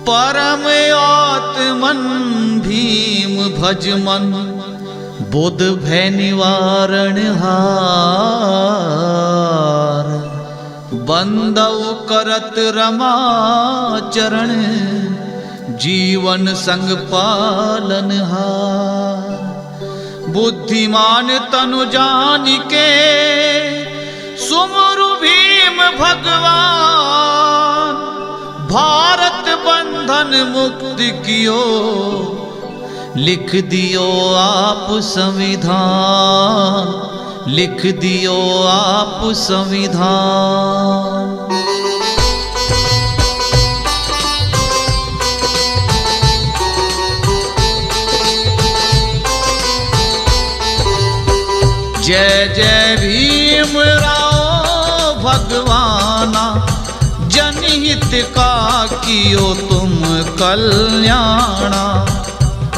परम आत्मन भीम भजमन बुध भय निवारण हार। बंदव करत रमा चरण जीवन संग पालन हार। बुद्धिमान तनु जानिके सुमरु भीम भगवान। भारत बंधन मुक्त कियो लिख दियो आप संविधान। लिख दियो आप संविधान। जय जय भीम राव भगवाना। जनहित का कियो तुम कल्याणा।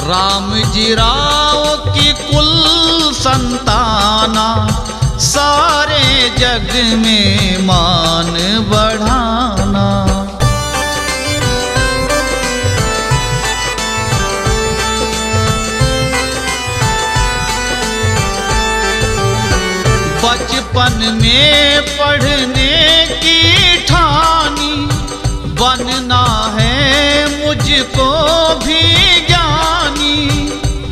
राम जी राव की कुल संताना। सारे जग में मान बढ़ाना। बचपन में पढ़ने की ठानी। बनना है मुझको भी ज्ञानी।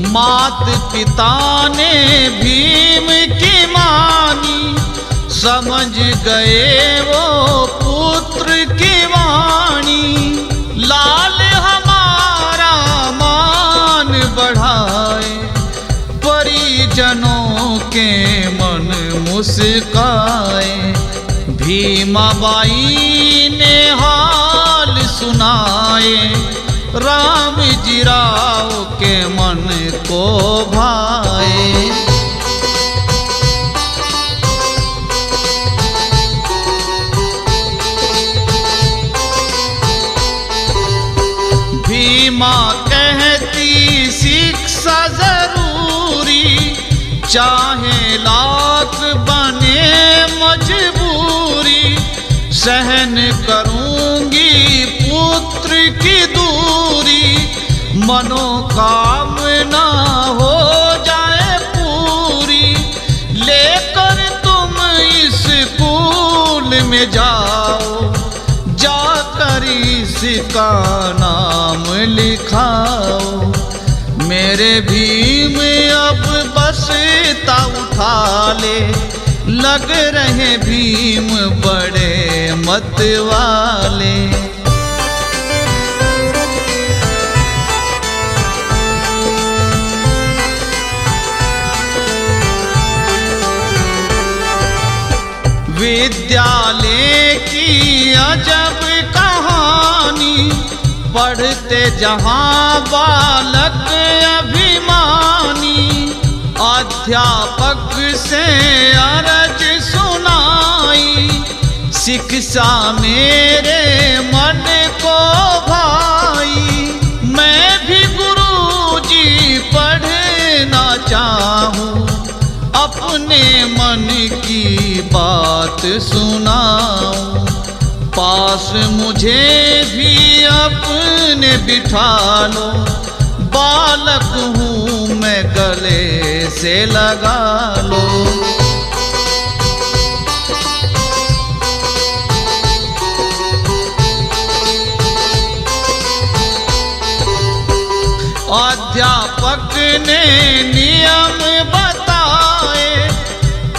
मात पिता ने भीम की मानी। समझ गए वो पुत्र की वाणी। लाल हमारा मान बढ़ाए। परिजनों के मन मुस्काए। भीमाबाई ने हाल सुनाए। राम जी राव के मन को भाए। भीमा कहती शिक्षा जरूरी। चाहे लाख बने मजबूरी। सहन करूंगी पुत्र की दूरी। मनोकामना हो जाए पूरी। लेकर तुम इस स्कूल में जाओ। जाकर इसका नाम लिखाओ। मेरे भीम अब बस्ता उठा ले। लग रहे भीम बड़े मत वाले। विद्यालय की अजब कहानी। पढ़ते जहां बालक अभिमानी। अध्यापक से अरज सुनाई। शिक्षा मेरे मन को भाई। मैं भी गुरुजी पढ़ना चाहूं। अपने मन की बात सुनाऊं। पास मुझे भी अपने बिठा लो। बालक हूँ मैं गले से लगा लो। अध्यापक ने नियम बताए।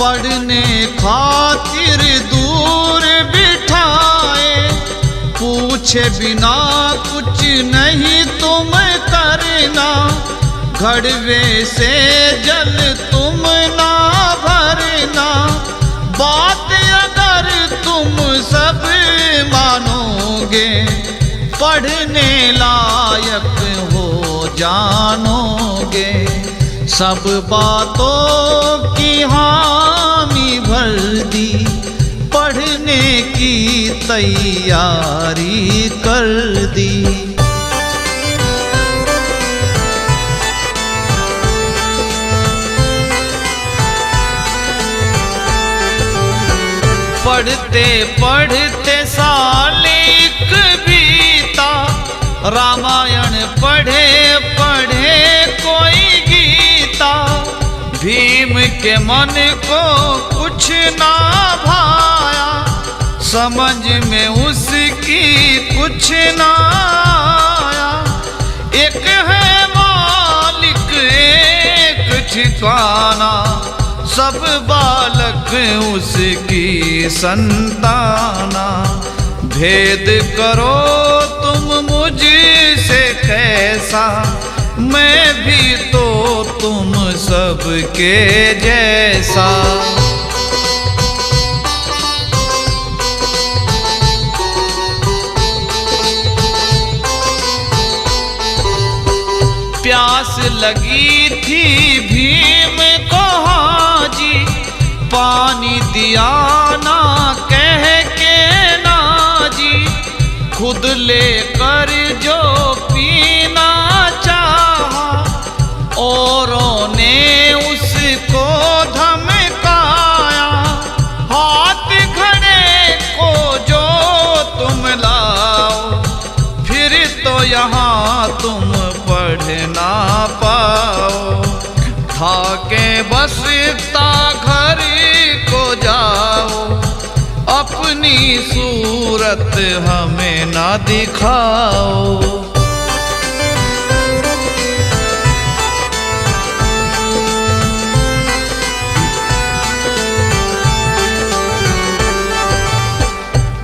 पढ़ने खातिर दूर बिठाए। पूछे बिना कुछ नहीं तुम करना। घड़वे से जल तुम ना भरना। बात अगर तुम सब मानोगे। पढ़ने लायक हो जानोगे। सब बातों की हामी भर दी। पढ़ने की तैयारी कर दी। पढ़ते पढ़ते साल एक बीता। रामायण पढ़े पढ़े कोई गीता, भीम के मन को कुछ ना भाया, समझ में उसकी कुछ ना आया। एक है मालिक एक ठिकाना, सब बालक उसकी संताना। भेद करो तुम मुझसे कैसा, मैं भी तो तुम सबके जैसा। प्यास लगी थी भीम को हाजी, पानी दिया ना कह के नाजी। खुद लेकर जो पीना चाहा, औरों ने उसको धमकाया। हाथ खड़े को जो तुम लाओ, फिर तो यहाँ तुम पढ़ ना पाओ। था के बसता घर को जाओ, अपनी सूरत हमें ना दिखाओ।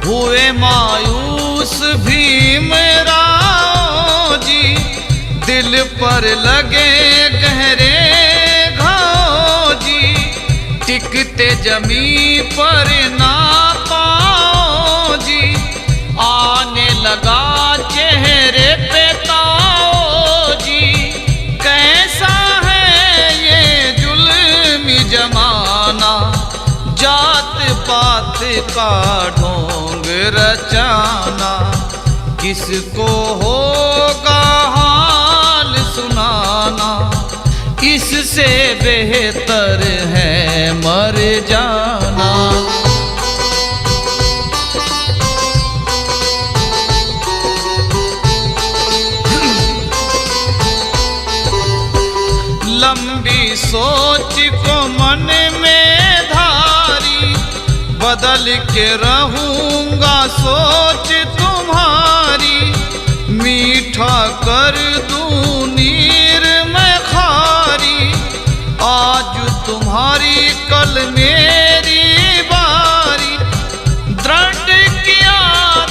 हुए मायूस भीम राव जी, दिल पर लगे गहरे घाव जी। टिकते जमी पर ना पाओ जी, आने लगा चेहरे पे ताओ जी। कैसा है ये जुल्मी जमाना, जात पात का ढोंग रचाना। किसको होगा हाल सुनाना, इससे बेहतर है मर जाना। लंबी सोच को मन में धारी, बदल के रहूंगा सोच तुम्हारी। मीठा कर दूं नीर मैं खारी, आज तुम्हारी कल मेरी बारी। दृढ़ किया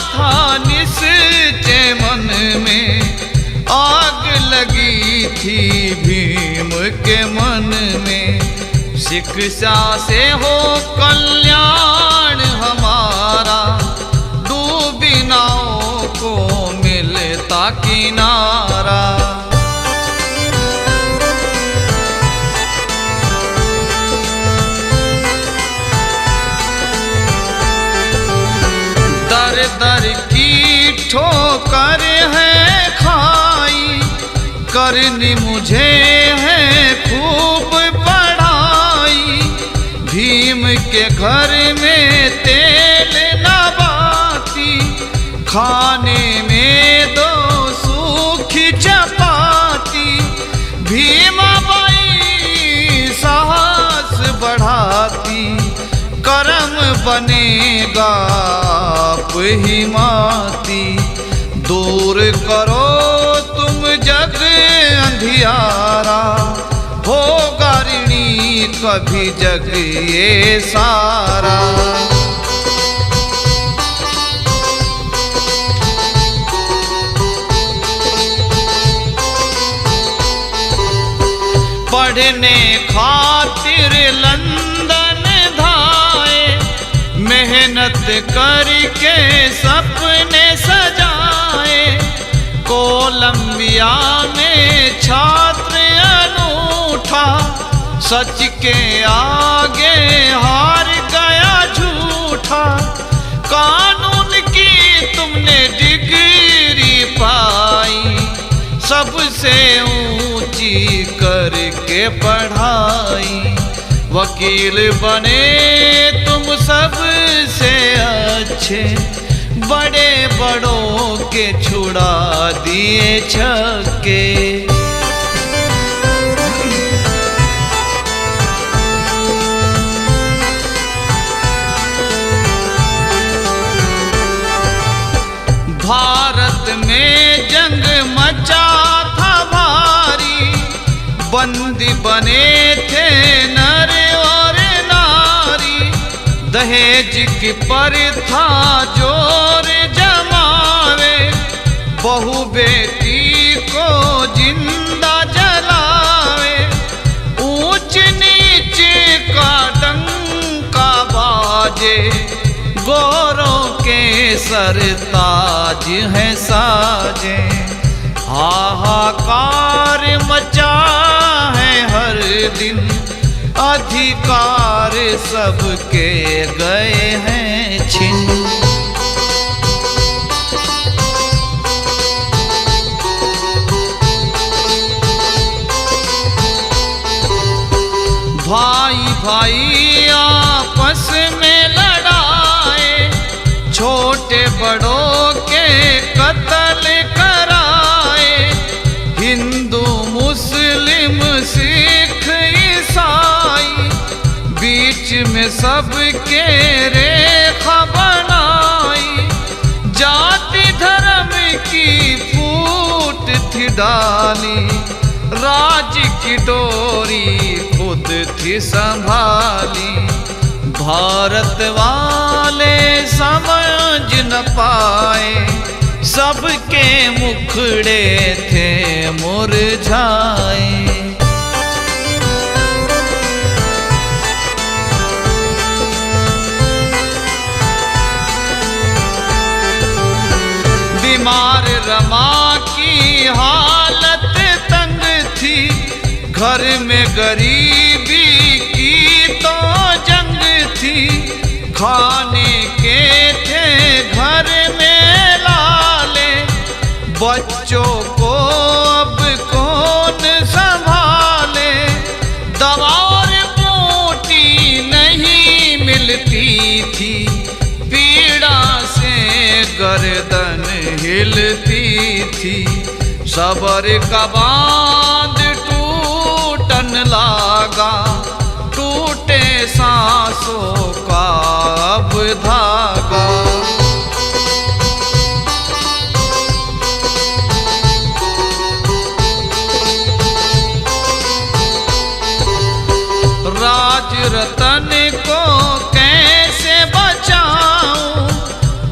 था निश्चय मन में, आग लगी थी भीम के मन में। शिक्षा से हो कल्याण हमारा, डूबी नाव को मिलता किनारा। दर दर की ठोकर है खाई, करनी मुझे है खूब पढ़ाई। भीम के घर में तेल न बाती, खाने में दो सूखी चपाती। भीमाबाई साहस बढ़ाती, करम बनेगा आप ही माती। दूर करो तुम जग अंधियारा, होगा ऋणी कभी जग ये सारा। पढ़ने खातिर लंदन धाए, मेहनत करके सपने सजाए। कोलंबिया में छात्र अनूठा, सच के आगे हार गया झूठा। कानून की तुमने डिग्री पाई, सबसे ऊंची करके पढ़ाई। वकील बने तुम सबसे अच्छे, बड़े बड़ों के छुड़ा दिए छक्के। भारत में जंग मचा था भारी, बंदी बने थे नर और नारी। दहेज की प्रथा जोर जमावे, बहू बेटी को जिंदा जलावे। ऊंच नीच का डंका बाजे, गोरों के सरताज है साजे। हाहाकार मचा है हर दिन, अधिकार सबके गए हैं छिन। भाई भाई आपस में लड़ाए, छोटे बड़ों के कत्ल कराए। हिंदू मुस्लिम सिख ईसाई, बीच में सबके रेखा बनाई। जाति धर्म की फूट थी डाली, राज की डोरी खुद थी संभाली। भारत वाले समझ न पाए, सबके मुखड़े थे मुरझाए। बीमार रमा की हालत तंग थी, घर में गरीबी की तो जंग थी। खाने के थे घर में लाले, बच्चों को अब कौन संभाले। दवा और बूटी नहीं मिलती थी, पीड़ा से गर्दन हिलती थी। सबर का बांध टूटन लागा, टूटे सांसों का अब धागा। राज रतन को कैसे बचाऊं,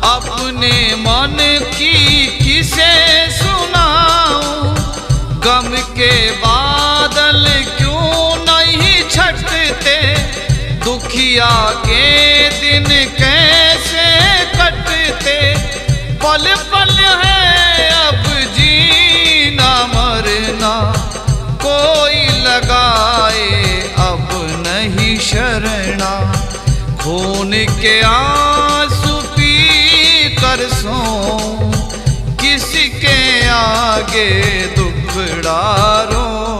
अपने मन की किसे सुनाऊं। गम के बादल क्यों नहीं छटते, दुखिया के दिन कैसे कटते। पल पल है अब जीना मरना, कोई लगाए अब नहीं शरणा। खून के आंसू पी कर सोऊं, किसके आगे दुखड़ा रोऊं।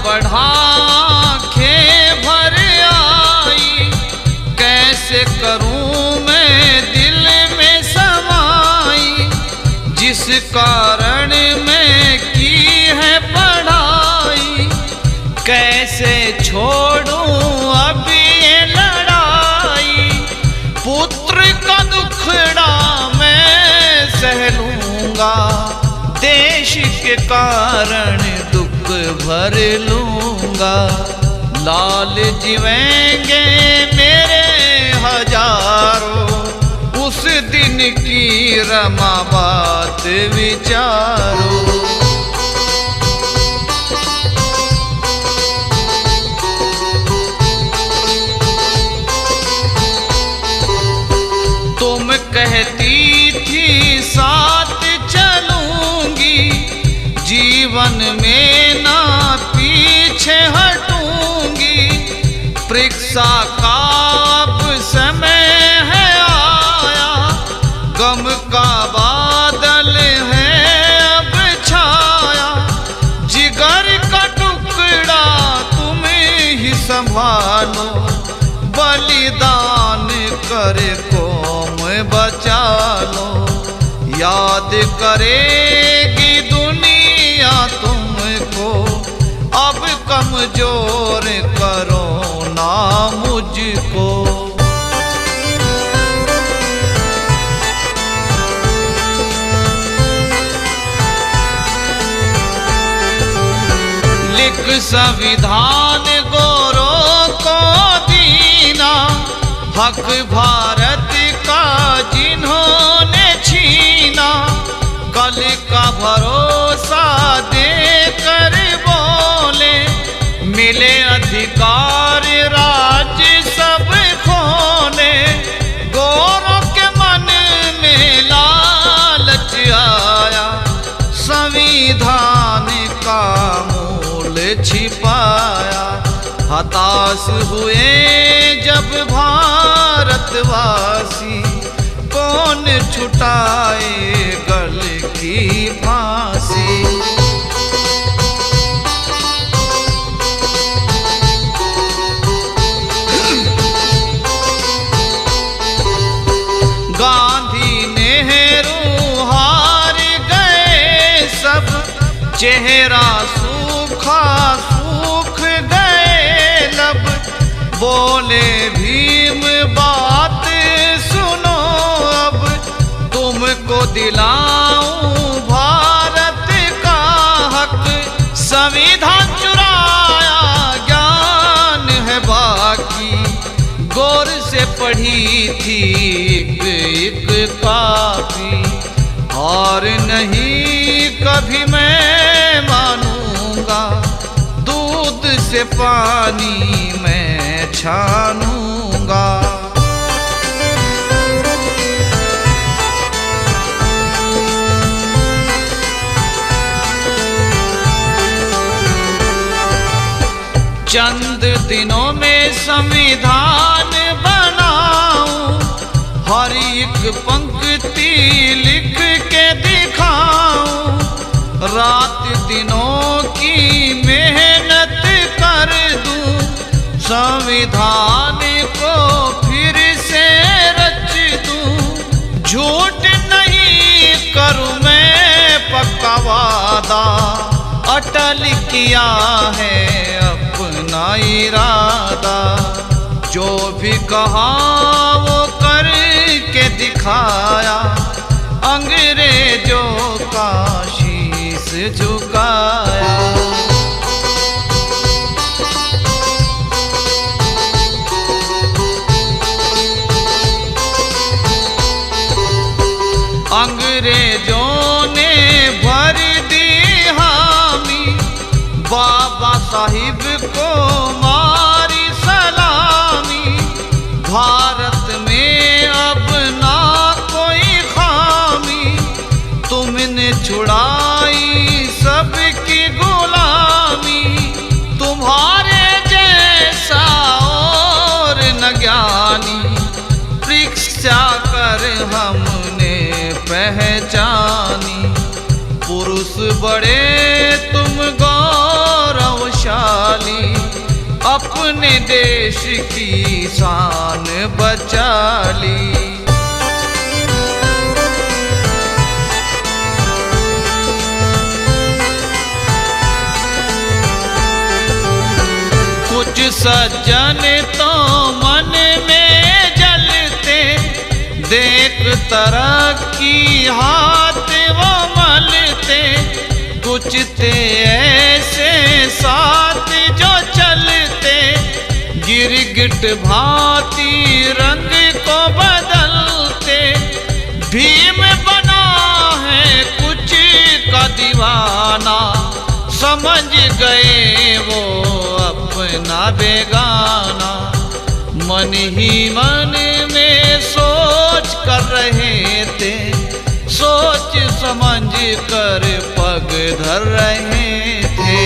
बढ़ा खे भर आई, कैसे करूं मैं दिल में समाई। जिस कारण मैं की है पढ़ाई, कैसे छोड़ूं अब ये लड़ाई। पुत्र का दुखड़ा मैं सह लूंगा, देश के कारण दुख भर लूंगा। लाल जीवेंगे मेरे हजारों, उस दिन की रमा बात विचारो। तुम कहती थी साथ चलूंगी, जीवन में ना पीछे हटूंगी। परीक्षा का अब समय है आया, गम का बादल है संभालो, बलिदान कर कौम बचा लो। याद करेगी दुनिया तुमको, अब कमजोर करो ना मुझको। लिख संविधान गोरों को दीना, हक भारत का जिन्होंने छीना। कल का भरोसा देकर बोले, मिले अधिकार राज सब खोने। गोरों के मन में लालच आया, संविधान का छिपाया। हताश हुए जब भारतवासी, कौन छुटाए गल की फांसी। गांधी नेहरू हार गए सब, चेहरा सूखा सूख गए लब। बोले भीम बात सुनो अब, तुमको दिलाऊं भारत का हक। संविधान चुराया ज्ञान है बाकी, गौर से पढ़ी थी एक एक काफी। और नहीं कभी मैं मानूंगा, दूध से पानी मैं छानूंगा। चंद दिनों में संविधान बनाऊं, हर एक पंक्ति लिख के दिखाऊं। रात दिनों की मेहनत कर दूं, संविधान को फिर से रच दूं। झूठ नहीं करूं मैं पक्का वादा, अटल किया है अपना इरादा। जो भी कहा वो करके दिखाया, अंग्रेजों का शीश झुकाया। अंग्रेजों ने भर दी हामी, बाबा साहिब को मारी सलामी। भारत में अब ना कोई खामी, तुमने छुड़ाई सबकी गुलामी। तुम्हारे जैसा और न ज्ञानी, परीक्षा कर हमने पहचानी। पुरुष बड़े तुम गौरवशाली, अपने देश की शान बचा ली। कुछ सज्जन तो मन में जलते, देख तरक्की हाथ वो मलते। कुछ थे ऐसे साथ जो चलते, गिरगिट भांति रंग को बदलते। भीम बना है कुछ का दीवाना, समझ गए वो अपना बेगाना। मन ही मन में सोच कर रहे थे, सोच समझ कर पग धर रहे थे।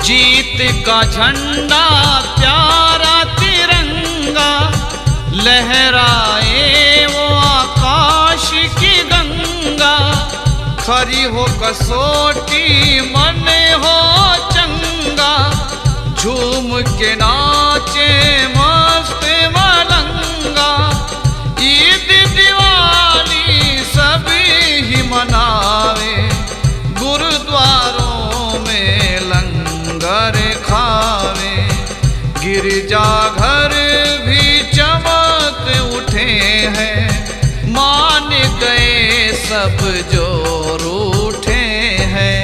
जीत का झंडा प्यारा तिरंगा, लहराए वो आकाश खरी हो कसोटी मन हो चंगा, झूम के नाचे मस्त मलंगा। ईद दिवाली सभी ही मनावे, गुरुद्वारों में लंगर खावे। गिरजाघर भी चमक उठे हैं, मान गए सब जो रूठे हैं।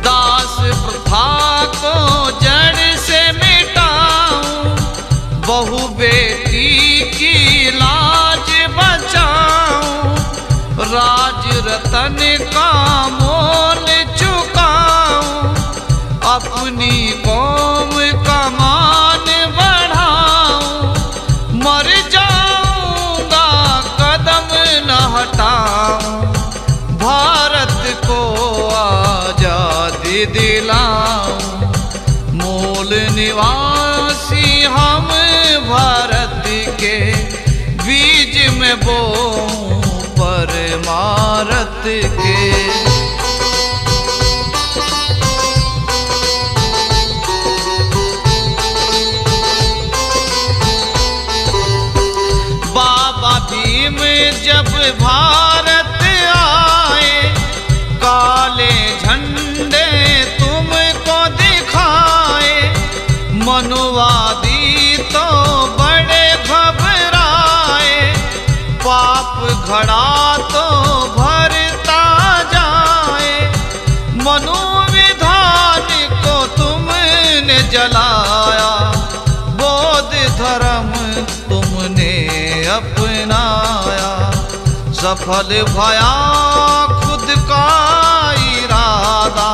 दास प्रथा को जड़ से मिटाऊं, बहू बेटी की लाज बचाऊं। राज रतन का मोल चुकाऊं, अपनी कौम का मान बढ़ाऊं। मर जाऊंगा कदम न हटाऊं, भारत को आजादी दिलाऊं। मूल निवासी हम भारत के, बीज में बोऊं परमारत के। बाबा भीम जब भारत आए, काले झंडे तुमको दिखाए। मनुवादी तो बड़े घबराए, पाप घड़ा तो भरता जाए। मनु विधान को तुमने जलाया, बौद्ध धर्म तुमने अपनाया। सफल भया खुद का इरादा,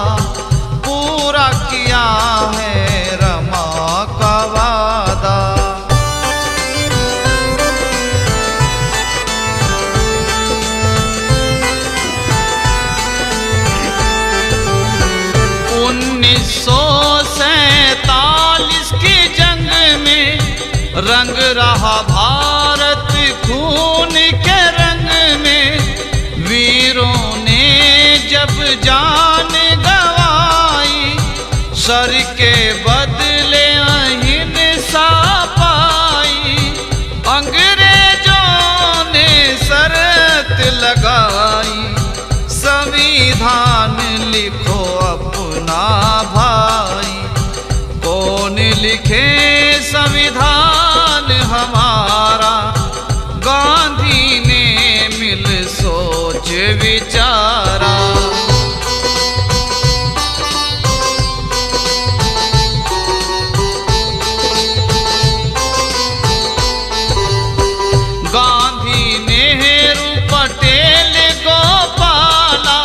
पूरा किया है रमा का वादा। की जंग में रंग रहा भारत खून के रंग में। वीरों ने जब जान गवाई, सर के बदले अहिंसा पाई। अंग्रेजों ने शर्त लगाई, संविधान लिखो अपना भाई। कौन लिखे संविधान हमारा, गांधी ने मिल सोच विचारा। गांधी नेहरू पटेल गोपाला,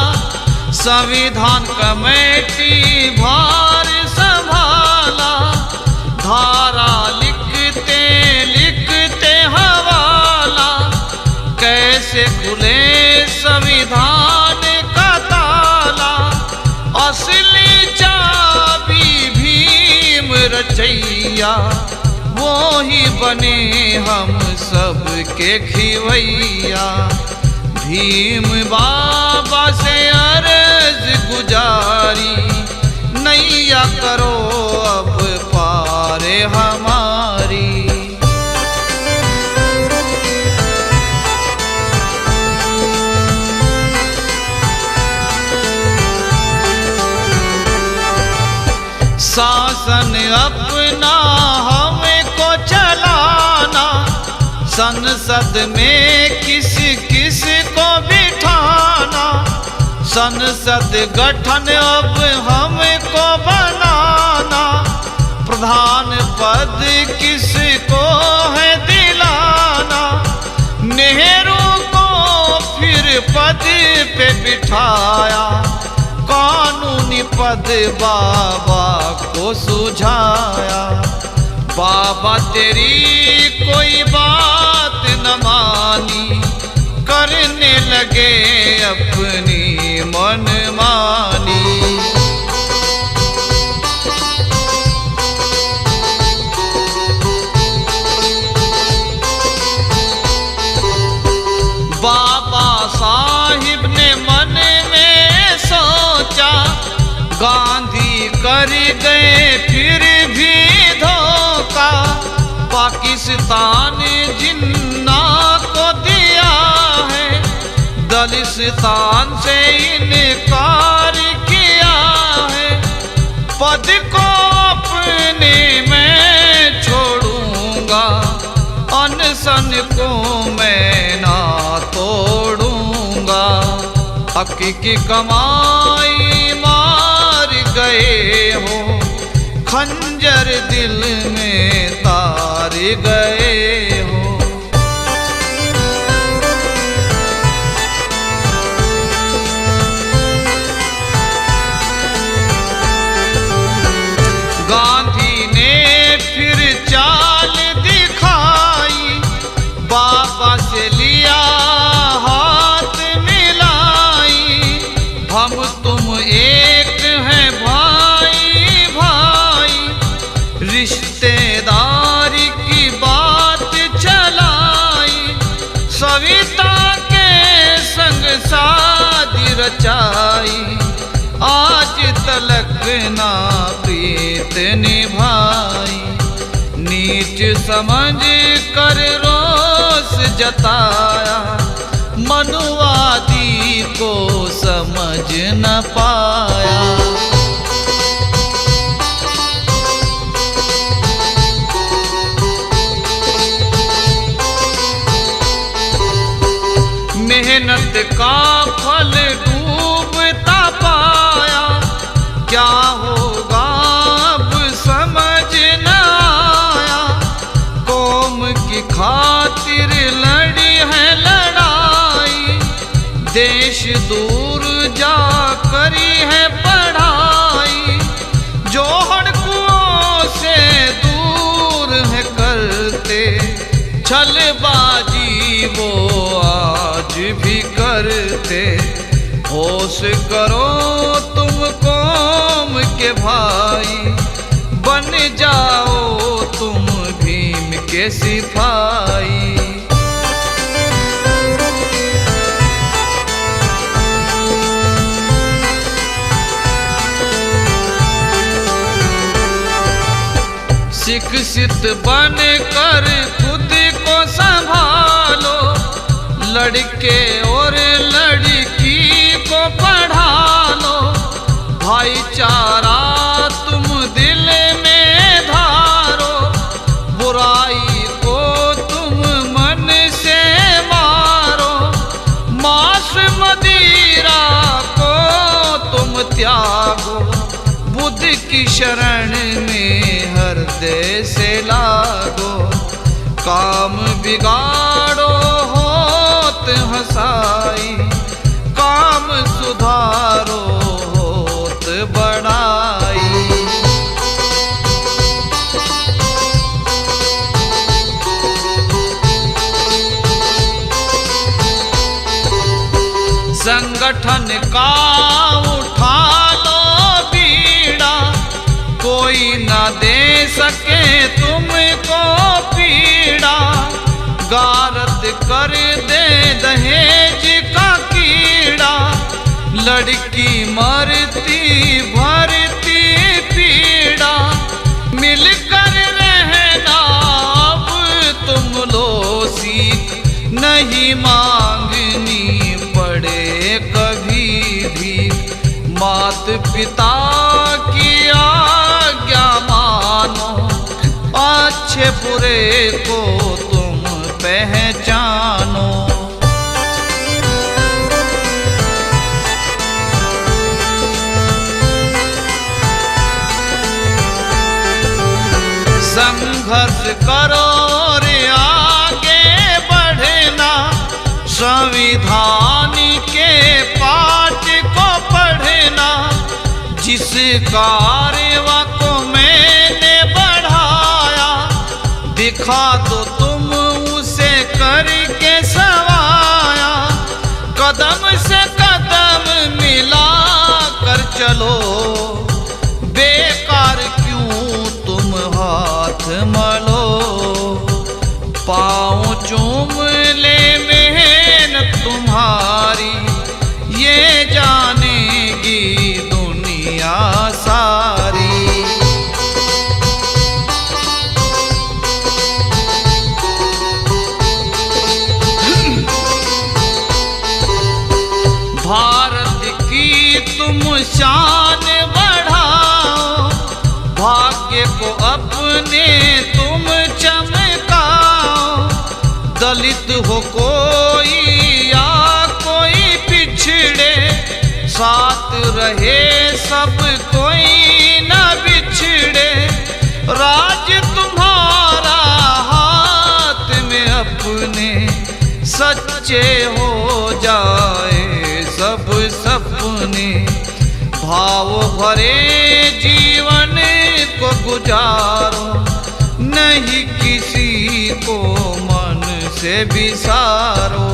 संविधान कमेटी भार संभाला। धारा लिखते लिखते हवाला, कैसे खुले संविधान का ताला। असली चाबी भीम रचैया, वो ही बने हम सब के खिवैया। भीम बाबा से अर्ज गुजारी, नैया करो अब पार हमारी। शासन अपना हमको चलाना, संसद में किस किस को बिठाना। संसद गठन अब हमको बनाना, प्रधान पद किसको है दिलाना। नेहरू को फिर पद पे बिठाया, कानूनी पद बाबा को सुझाया। बाबा तेरी कोई बात न मानी, करने लगे अपनी मनमानी। कर गए फिर भी धोखा, पाकिस्तान जिन्ना को दिया है, दलिस्तान से इनकार किया है। पद को अपने मैं छोड़ूंगा, अनशन को मैं ना तोड़ूंगा। हक की कमाई मार गए हो, खंजर दिल में तार गए हो। गांधी ने फिर चाल दिखाई, बाबा से लिया हाथ मिलाई। हम तुम एक हैं भाई भाई, रिश्तेदारी की बात चलाई। सविता के संग शादी रचाई, आज तलक ना प्रीत निभाई। नीच समझ कर रोष जताया, मनुवादी को समझ न पाया। मेहनत का फल डूबता पाया, क्या होगा अब समझ न आया। कौम की खातिर लड़ी है लड़ाई, देश दूर जा करी है पढ़ाई। जो हड़कुओं से दूर है करते, छलबाजी वो आज भी करते। होश करो तुम कौम के भाई, बन जाओ तुम भीम के सिपाही। शिक्षित बन कर खुद को संभालो, लड़के और लड़की को पढ़ा लो। भाईचारा तुम दिल में धारो, बुराई को तुम मन से मारो। मांस मदिरा को तुम त्यागो, बुद्ध की शरण में हृदय से लागो। काम बिगाड़ो होत हंसाई, काम सुधारो होत बड़ाई। संगठन का उठा लो बीड़ा, कोई न दे सके तुमको पीड़ा। गारद कर दे दहेज का कीड़ा, लड़की मरती भरती पीड़ा। मिलकर रहना अब तुम लो सीख, नहीं मांगनी पड़े कभी भी। मात पिता की आज्ञा मानो, अच्छे बुरे को तुम पहचानो। संघर्ष करो और आगे बढ़ना, संविधान के पाठ को पढ़ना। जिस कारवा को मैंने बढ़ाया, दिखा दो तुम उसे करके सवाया। कदम से कदम मिला कर चलो, बेकार क्यों तुम हाथ मलो। पाँव चूम ले मेहनत तुम्हारी, ये जानेगी दुनिया सारी। शान बढ़ाओ, भाग्य को अपने तुम चमकाओ। दलित हो कोई या कोई पिछड़े, साथ रहे सब कोई न बिछड़े। राज तुम्हारा हाथ में अपने, सच्चे हो जाए सब सपने। भाव भरे जीवन को गुजारो, नहीं किसी को मन से बिसारो।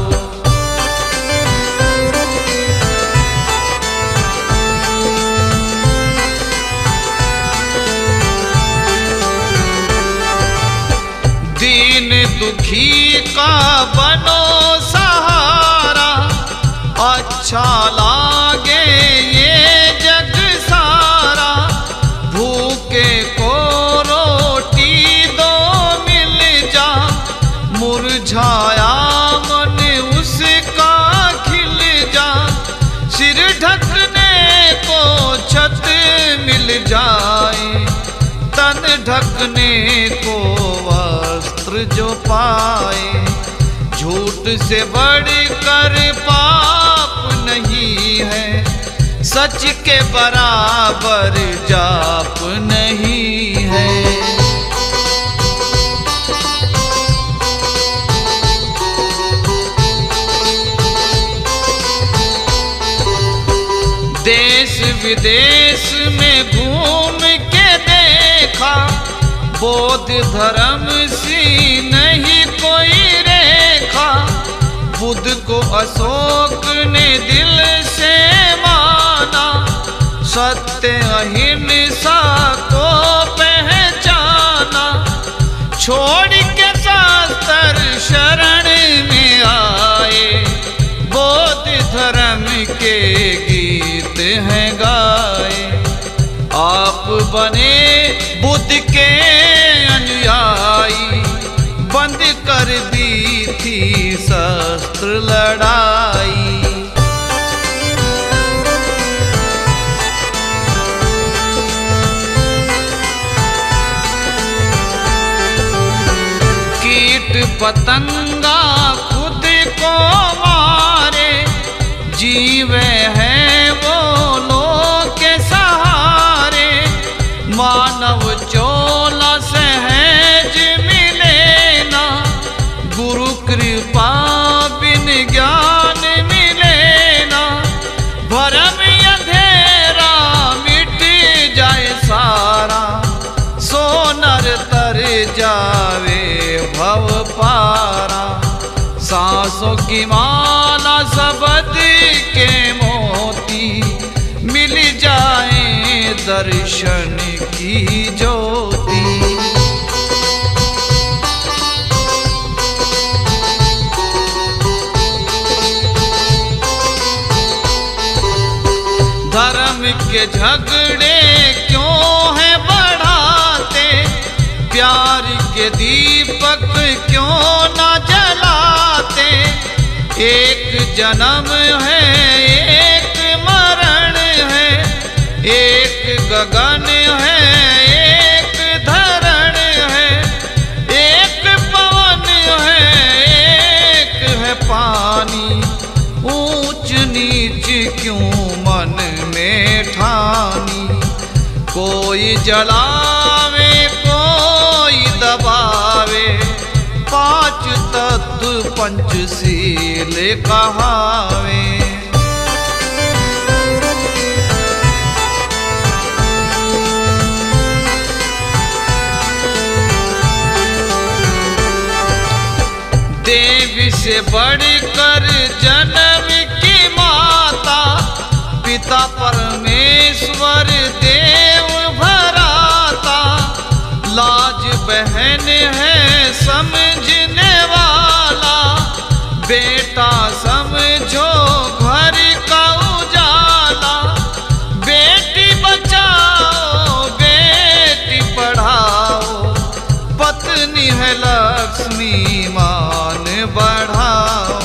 दीन दुखी का बनो सहारा, अच्छा लागे ये जग सारा। भूखे को रोटी दो मिल जा, मुरझाया मन उसका खिल जा। सिर ढकने को छत मिल जाए, तन ढकने को वस्त्र जो पाए। झूठ से बढ़कर पाप नहीं है, सच के बराबर जाप नहीं है। देश विदेश में घूम के देखा, बौद्ध धर्म सी नहीं कोई रेखा। बुद्ध को अशोक ने दिल से माना, सत्य अहिंसा को पहचाना। छोड़ के शास्त्र शरण में आए, बौद्ध धर्म के गीत हैं गाए। आप बने बुद्ध के अनुयायी, बंद कर दी थी शस्त्र लड़ाई। कीट पतंगा खुद को मारे, जीवे हैं वो लोग के सहारे। मानव चोला सहज मिले ना, गुरु कृपा बिन ज्ञान मिले ना। भरम अंधेरा मिट जाए सारा, सोनर तर जावे भव पारा। सांसों की माला शब्द के मोती, मिल जाए दर्शन की ज्योति। धर्म के झगड़े क्यों है बढ़ाते, प्यार के दीपक क्यों न जलाते। एक जन्म है एक मरण है, एक गगन है एक धरण है। एक पवन है एक है पानी, ऊंच नीच क्यों मन में ठानी। कोई जलावे कोई दबावे, पांच तत्व पंचशील कहावे। देवी से बढ़कर जन्म की माता, पिता परमेश्वर देव भराता। लाज बहन है समझने वाला, बेटा समझो घर का उजाला। बेटी बचाओ बेटी पढ़ाओ, पत्नी है लक्ष्मी मान बढ़ाओ।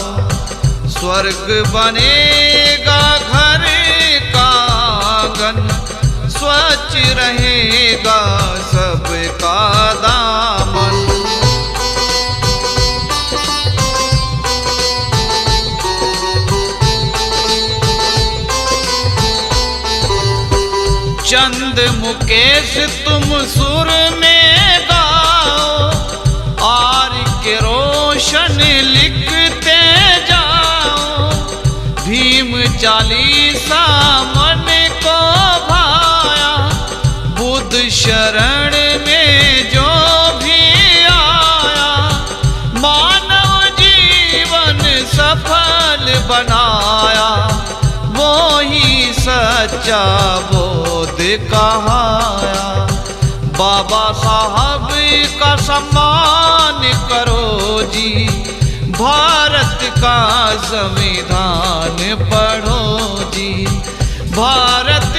स्वर्ग बनेगा घर का रहेगा सबका दामन। चंद मुकेश तुम सुर में गाओ, आर के रोशन लिखते जाओ। भीम चालीसा मन को भाया, बुद्ध शरण में जो भी आया। मानव जीवन सफल बनाया, वो ही सच्चा बोध कहाया। बाबा साहब का सम्मान करो जी, भारत का संविधान पढ़ो जी। भारत